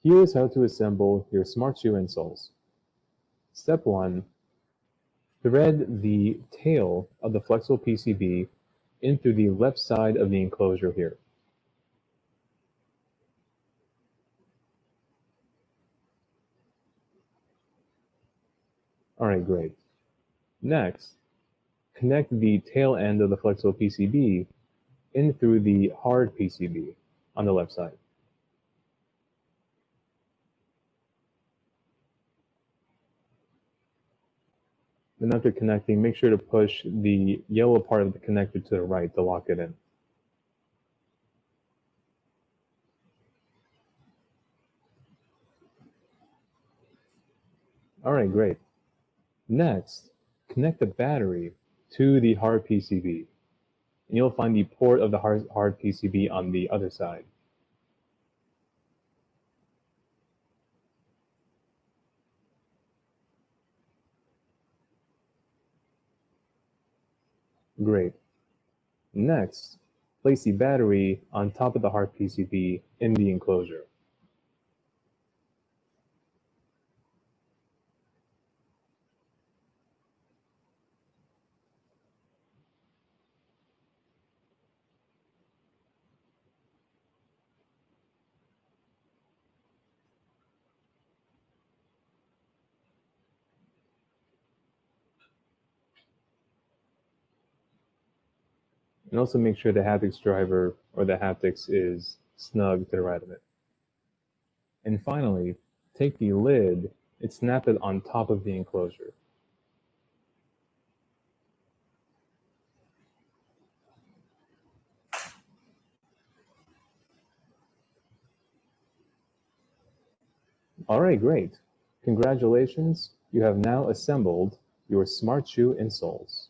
Here is how to assemble your smart shoe insoles. Step 1. Thread the tail of the flexible PCB in through the left side of the enclosure here. Alright, great. Next, connect the tail end of the flexible PCB in through the hard PCB on the left side. Then after connecting, make sure to push the yellow part of the connector to the right to lock it in. Alright, great. Next, connect the battery to the hard PCB, and you'll find the port of the hard PCB on the other side. Great. Next, place the battery on top of the hard PCB in the enclosure. And also make sure the haptics driver or the haptics is snug to the right of it. And finally, take the lid and snap it on top of the enclosure. Alright, great. Congratulations, you have now assembled your smart shoe insoles.